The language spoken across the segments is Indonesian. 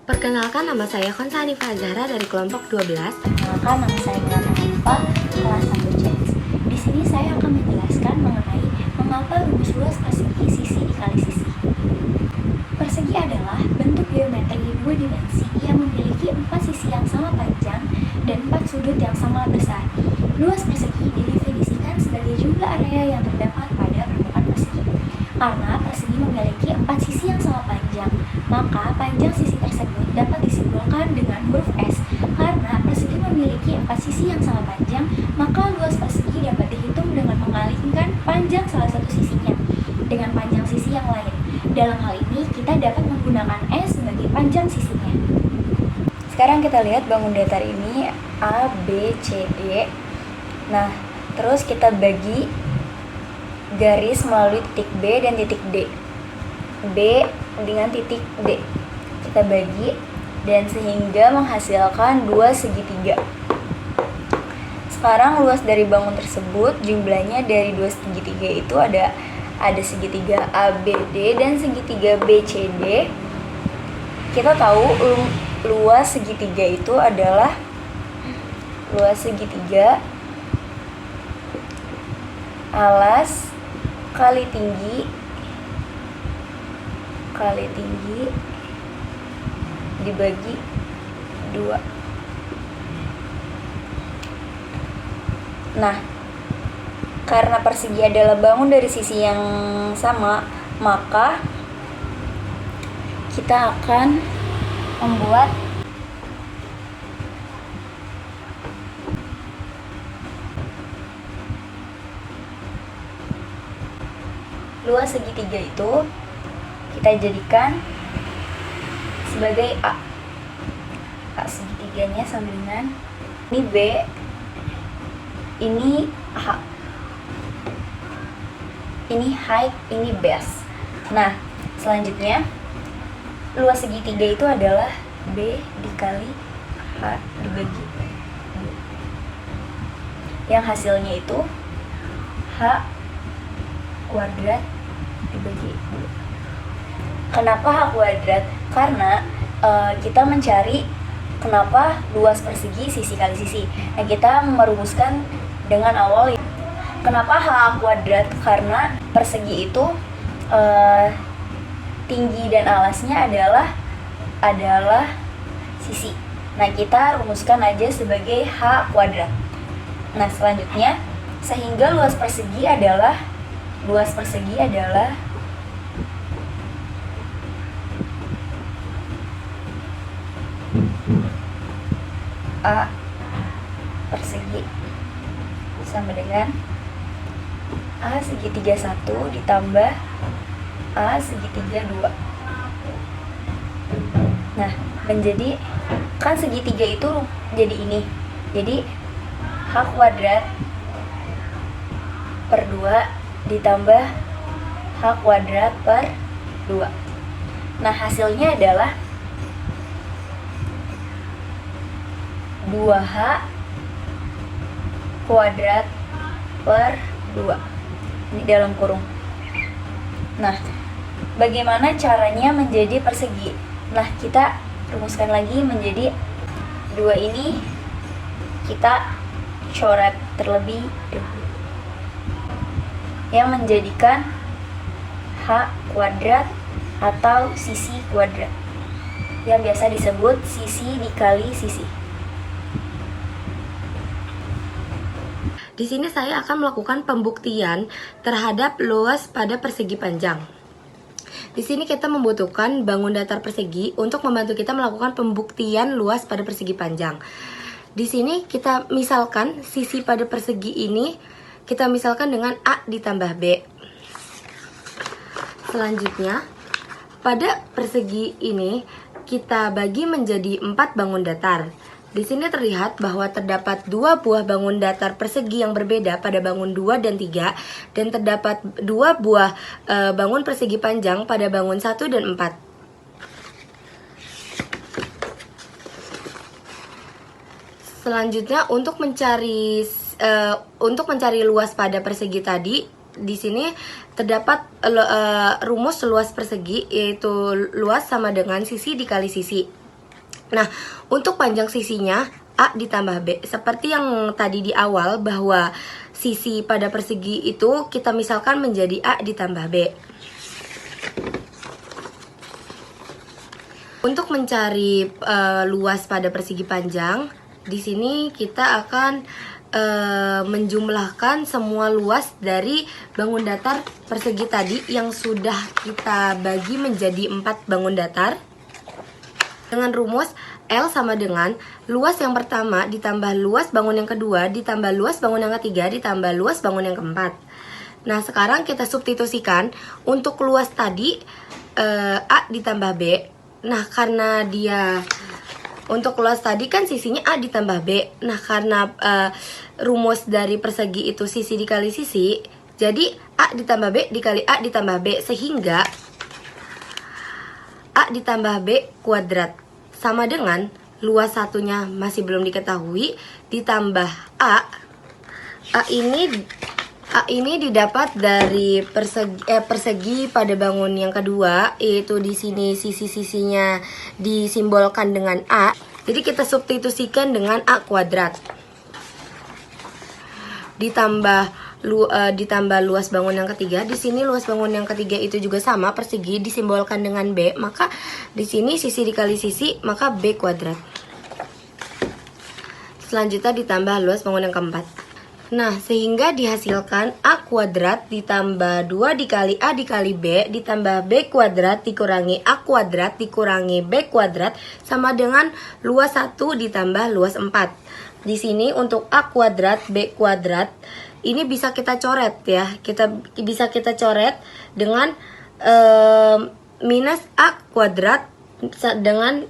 Perkenalkan, nama saya Khonsa Hanifah Zahra dari kelompok 12. Perkenalkan, nama saya Melana Hanifah, kelas 1 CS. Di sini saya akan menjelaskan mengenai mengapa rumus luas persegi sisi dikali sisi. Persegi adalah bentuk geometri dua dimensi yang memiliki 4 sisi yang sama panjang dan 4 sudut yang sama besar. Luas persegi didefinisikan sebagai jumlah area yang terdapat pada permukaan persegi. Karena persegi memiliki 4 sisi yang sama panjang, maka panjang sisi tersebut dapat disimbolkan dengan huruf S. Karena persegi memiliki 4 sisi yang sama panjang, maka luas persegi dapat dihitung dengan mengalihkan panjang salah satu sisinya dengan panjang sisi yang lain. Dalam hal ini, kita dapat menggunakan S sebagai panjang sisinya. Sekarang kita lihat bangun datar ini A, B, C, D. Nah, terus kita bagi garis melalui titik B dan titik D. B dengan titik D. Kita bagi dan sehingga menghasilkan dua segitiga. Sekarang luas dari bangun tersebut jumlahnya dari dua segitiga itu ada segitiga ABD dan segitiga BCD. Kita tahu luas segitiga itu adalah luas segitiga alas kali tinggi dibagi 2. Nah, karena persegi adalah bangun dari sisi yang sama, maka kita akan membuat luas segitiga itu kita jadikan sebagai A. A segitiganya sama dengan ini B, ini H. Ini height, ini base. Nah, selanjutnya luas segitiga itu adalah B dikali H dibagi 2. Yang hasilnya itu H kuadrat dibagi 2. Kenapa H kuadrat? Karena kita mencari kenapa luas persegi sisi kali sisi. Nah, kita merumuskan dengan awal kenapa H kuadrat? Karena persegi itu tinggi dan alasnya adalah sisi. Nah, kita rumuskan aja sebagai H kuadrat. Nah, selanjutnya sehingga luas persegi adalah A persegi sama dengan A segitiga 1 ditambah A segitiga 2. Nah, menjadi kan segitiga itu jadi ini. Jadi H kuadrat per 2 ditambah H kuadrat per 2. Nah, hasilnya adalah 2H kuadrat per 2. Ini dalam kurung. Nah, bagaimana caranya menjadi persegi? Nah, kita rumuskan lagi menjadi 2 ini kita coret terlebih dahulu, yang menjadikan H kuadrat atau sisi kuadrat, yang biasa disebut sisi dikali sisi. Di sini saya akan melakukan pembuktian terhadap luas pada persegi panjang. Di sini kita membutuhkan bangun datar persegi untuk membantu kita melakukan pembuktian luas pada persegi panjang. Di sini kita misalkan sisi pada persegi ini kita misalkan dengan A ditambah B. Selanjutnya, pada persegi ini kita bagi menjadi 4 bangun datar. Di sini terlihat bahwa terdapat 2 buah bangun datar persegi yang berbeda pada bangun 2 dan 3, dan terdapat 2 buah bangun persegi panjang pada bangun 1 dan 4. Selanjutnya, untuk mencari luas pada persegi tadi, di sini terdapat rumus luas persegi, yaitu luas sama dengan sisi dikali sisi. Nah, untuk panjang sisinya A ditambah B. Seperti yang tadi di awal bahwa sisi pada persegi itu kita misalkan menjadi A ditambah B. Untuk mencari luas pada persegi panjang, di sini kita akan menjumlahkan semua luas dari bangun datar persegi tadi yang sudah kita bagi menjadi 4 bangun datar. Dengan rumus L sama dengan luas yang pertama ditambah luas bangun yang kedua ditambah luas bangun yang ketiga ditambah luas bangun yang keempat. Nah, sekarang kita substitusikan untuk luas tadi A ditambah B. Nah, karena dia untuk luas tadi kan sisinya A ditambah B. Nah, karena rumus dari persegi itu sisi dikali sisi, jadi A ditambah B dikali A ditambah B, sehingga A ditambah B kuadrat sama dengan luas satunya masih belum diketahui ditambah A ini didapat dari persegi pada bangun yang kedua, yaitu di sini sisi-sisinya disimbolkan dengan A. Jadi kita substitusikan dengan A kuadrat ditambah luas bangun yang ketiga. Di sini luas bangun yang ketiga itu juga sama, persegi disimbolkan dengan B, maka di sini sisi dikali sisi, maka B kuadrat. Selanjutnya ditambah luas bangun yang keempat. Nah, sehingga dihasilkan A kuadrat ditambah 2 dikali A dikali B ditambah B kuadrat dikurangi A kuadrat dikurangi B kuadrat sama dengan luas 1 ditambah luas 4. Di sini untuk A kuadrat B kuadrat ini bisa kita coret ya. Bisa kita coret dengan minus A kuadrat dengan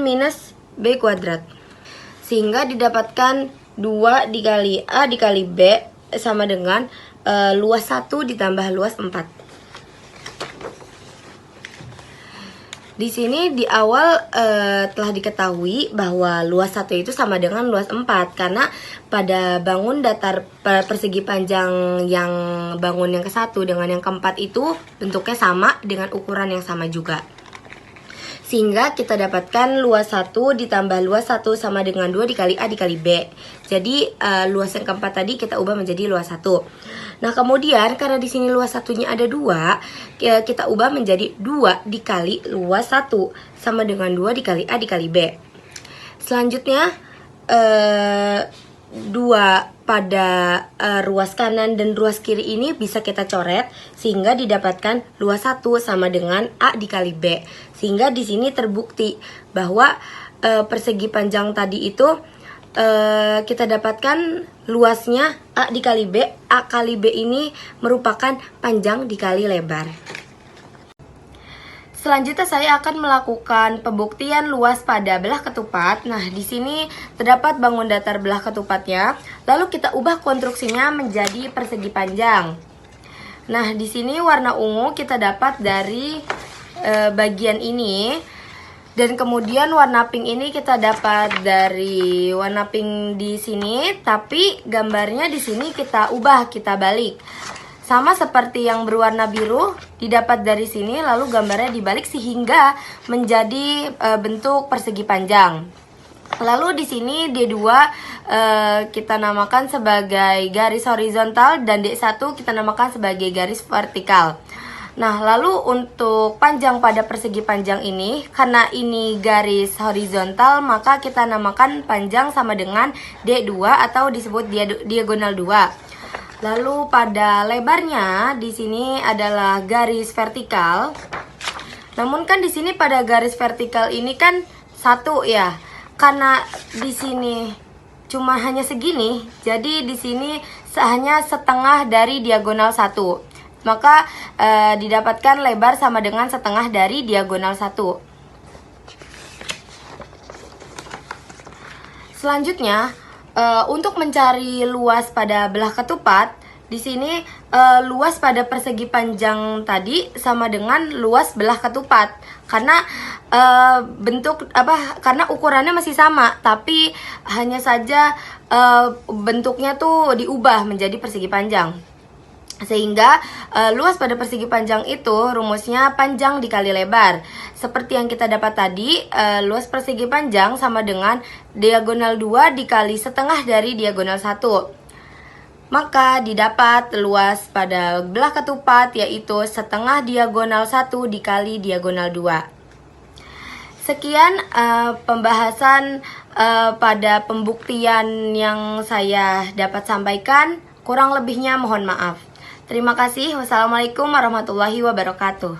minus B kuadrat. Sehingga didapatkan 2 dikali A dikali B sama dengan luas 1 ditambah luas 4. Di sini di awal telah diketahui bahwa luas 1 itu sama dengan luas 4, karena pada bangun datar persegi panjang yang bangun yang ke-1 dengan yang ke-4 itu bentuknya sama dengan ukuran yang sama juga. Sehingga kita dapatkan luas 1 ditambah luas 1 sama dengan 2 dikali A dikali B. Jadi luas yang keempat tadi kita ubah menjadi luas 1. Nah, kemudian karena di sini luas satunya ada 2, kita ubah menjadi 2 dikali luas 1 sama dengan 2 dikali A dikali B. Selanjutnya 2 pada ruas kanan dan ruas kiri ini bisa kita coret sehingga didapatkan luas 1 sama dengan A dikali B. Sehingga di sini terbukti bahwa persegi panjang tadi itu kita dapatkan luasnya A dikali B. A kali B ini merupakan panjang dikali lebar. Selanjutnya saya akan melakukan pembuktian luas pada belah ketupat. Nah, di sini terdapat bangun datar belah ketupatnya. Lalu kita ubah konstruksinya menjadi persegi panjang. Nah, di sini warna ungu kita dapat dari bagian ini. Dan kemudian warna pink ini kita dapat dari warna pink di sini, tapi gambarnya di sini kita ubah, kita balik. Sama seperti yang berwarna biru didapat dari sini, lalu gambarnya dibalik sehingga menjadi bentuk persegi panjang. Lalu di sini D2 kita namakan sebagai garis horizontal dan D1 kita namakan sebagai garis vertikal. Nah, lalu untuk panjang pada persegi panjang ini, karena ini garis horizontal, maka kita namakan panjang sama dengan D2 atau disebut diagonal 2. Lalu pada lebarnya di sini adalah garis vertikal. Namun kan di sini pada garis vertikal ini kan 1 ya. Karena di sini cuma hanya segini, jadi di sini hanya setengah dari diagonal 1. Maka didapatkan lebar sama dengan setengah dari diagonal 1. Selanjutnya, untuk mencari luas pada belah ketupat, di sini luas pada persegi panjang tadi sama dengan luas belah ketupat. Karena karena ukurannya masih sama, tapi hanya saja bentuknya tuh diubah menjadi persegi panjang. Sehingga luas pada persegi panjang itu rumusnya panjang dikali lebar. Seperti yang kita dapat tadi, luas persegi panjang sama dengan diagonal 2 dikali setengah dari diagonal 1. Maka didapat luas pada belah ketupat yaitu setengah diagonal 1 dikali diagonal 2. Sekian pembahasan pada pembuktian yang saya dapat sampaikan. Kurang lebihnya mohon maaf. Terima kasih. Wassalamualaikum warahmatullahi wabarakatuh.